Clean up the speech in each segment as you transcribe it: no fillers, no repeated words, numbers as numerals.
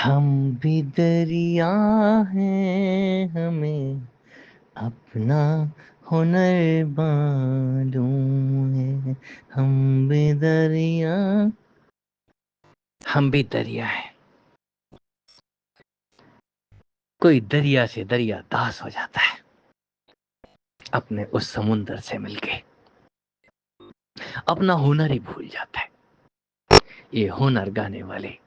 हम भी दरिया हैं, हमें अपना हुनर मालूम है। हम भी दरिया हैं। कोई दरिया से दरिया दास हो जाता है अपने उस समुंदर से मिलके, अपना हुनर ही भूल जाता है। ये हुनर गाने वाले।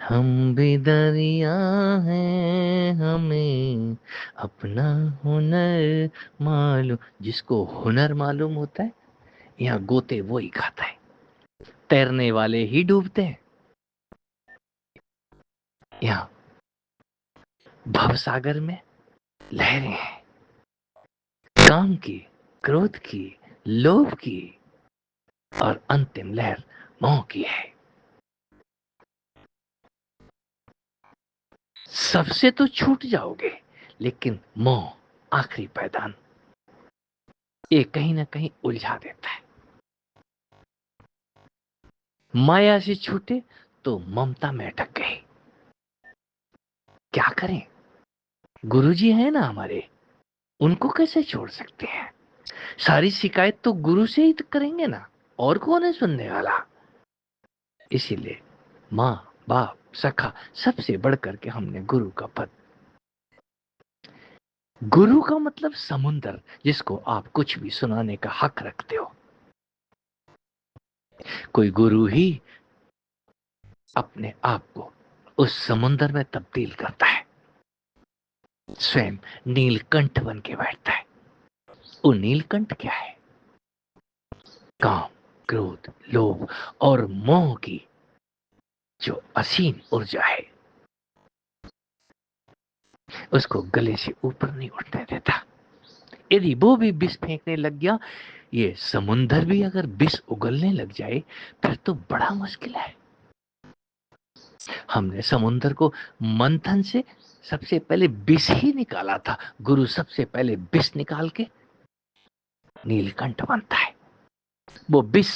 हम भी दरिया हैं, हमें अपना हुनर मालूम। जिसको हुनर मालूम होता है, यहाँ गोते वो ही खाता है। तैरने वाले ही डूबते हैं। यहाँ भवसागर में लहरें हैं, काम की, क्रोध की, लोभ की, और अंतिम लहर मोह की है। सबसे तो छूट जाओगे, लेकिन मोह आखिरी पैदान, ये कहीं ना कहीं उलझा देता है। माया से छूटे तो ममता में अटक गए। क्या करें? गुरुजी हैं ना हमारे, उनको कैसे छोड़ सकते हैं? सारी शिकायत तो गुरु से ही तो करेंगे ना, और कौन है सुनने वाला? इसीलिए माँ, बाप, सखा, सबसे बढ़कर के हमने गुरु का पद। गुरु का मतलब समुंदर, जिसको आप कुछ भी सुनाने का हक रखते हो। कोई गुरु ही अपने आप को उस समुंदर में तब्दील करता है, स्वयं नीलकंठ बन के बैठता है। वो नीलकंठ क्या है? काम, क्रोध, लोभ और मोह की जो असीम ऊर्जा है, उसको गले से ऊपर नहीं उठने देता। यदि वो भी विष फेंकने लग गया, ये समुंदर भी अगर विष उगलने लग जाए, फिर तो बड़ा मुश्किल है। हमने समुंदर को मंथन से सबसे पहले विष ही निकाला था। गुरु सबसे पहले विष निकाल के नीलकंठ बनता है। वो विष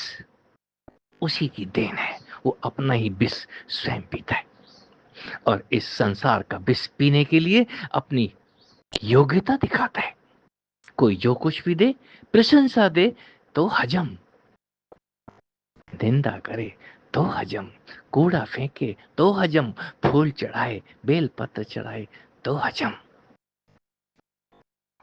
उसी की देन है। वो अपना ही विष स्वयं पीता है, और इस संसार का विष पीने के लिए अपनी योग्यता दिखाता है। कोई जो कुछ भी दे, प्रशंसा दे तो हजम, निंदा करे तो हजम, कूड़ा फेंके तो हजम, फूल चढ़ाए, बेलपत्र चढ़ाए तो हजम।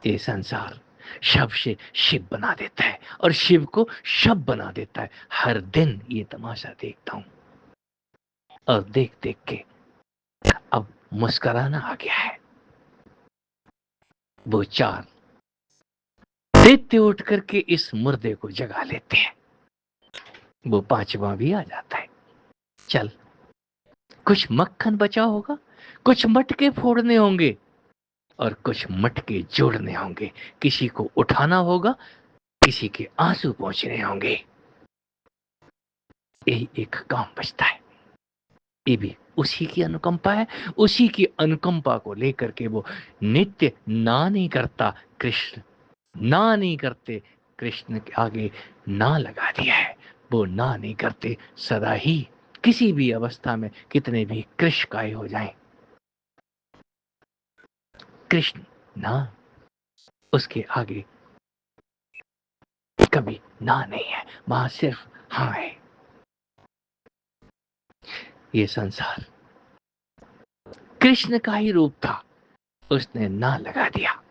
ये संसार शव से शिव बना देता है, और शिव को शव बना देता है। हर दिन ये तमाशा देखता हूं, और देख देख के अब मुस्कुराना आ गया है। वो चार दैत्य उठ करके इस मुर्दे को जगा लेते हैं। वो पांचवा भी आ जाता है। चल, कुछ मक्खन बचा होगा, कुछ मटके फोड़ने होंगे, और कुछ मटके जोड़ने होंगे। किसी को उठाना होगा, किसी के आंसू पहुंचने होंगे। यही एक काम बचता है। ये भी उसी की अनुकंपा है। उसी की अनुकंपा को लेकर के वो नित्य ना नहीं करता। कृष्ण ना नहीं करते, कृष्ण के आगे ना लगा दिया है। वो ना नहीं करते सदा ही, किसी भी अवस्था में कितने भी कृष्णकाय हो जाएं, कृष्ण ना, उसके आगे कभी ना नहीं है, वहां सिर्फ हाँ है। ये संसार कृष्ण का ही रूप था, उसने ना लगा दिया।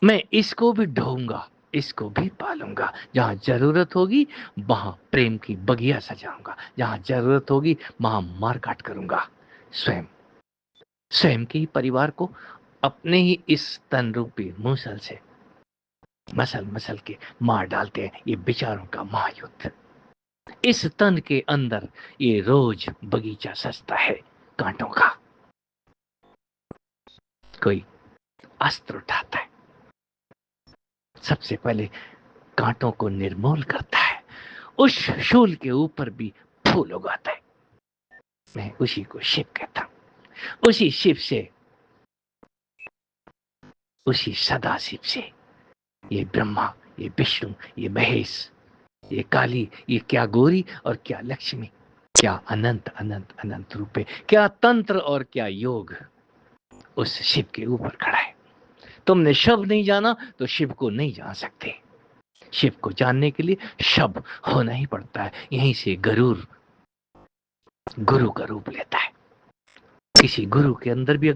मैं इसको भी ढोऊंगा, इसको भी पालूंगा। जहां जरूरत होगी वहां प्रेम की बगिया सजाऊंगा, जहां जरूरत होगी वहां मारकाट करूंगा। स्वयं स्वयं के ही परिवार को अपने ही इस तन रूपी मूसल से मसल मसल के मार डालते हैं। ये विचारों का महायुद्ध। इस तन के अंदर ये रोज बगीचा सजता है कांटों का। कोई अस्त्र उठाता है, सबसे पहले कांटों को निर्मूल करता है। उस शूल के ऊपर भी फूल उगाता है। मैं उसी को शिव कहता हूं। उसी शिव से, उसी सदाशिव से ये ब्रह्मा, ये विष्णु, ये महेश, ये काली, ये क्या गौरी और क्या लक्ष्मी, क्या अनंत अनंत अनंत रूप है, क्या तंत्र और क्या योग उस शिव के ऊपर खड़ा है। तुमने शव नहीं जाना तो शिव को नहीं जान सकते। शिव को जानने के लिए शव होना ही पड़ता है। यहीं से गरुड़ गुरु का रूप लेता है। किसी गुरु के अंदर भी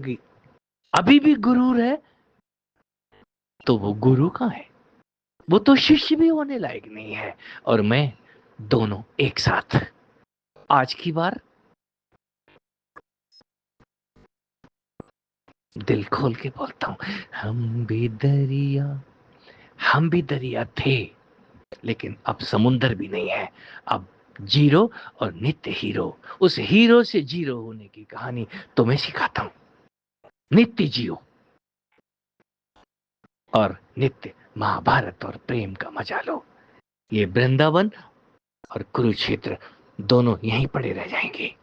अभी भी गुरूर है तो वो गुरु कहाँ है? वो तो शिष्य भी होने लायक नहीं है। और मैं दोनों एक साथ। आज की बार दिल खोल के बोलता हूं, हम भी दरिया थे, लेकिन अब समुंदर भी नहीं है। अब जीरो और नित्य हीरो, उस हीरो से जीरो होने की कहानी तुम्हें सिखाता हूं। नित्य जियो और नित्य महाभारत और प्रेम का मजा लो। ये वृंदावन और कुरुक्षेत्र दोनों यहीं पड़े रह जाएंगे।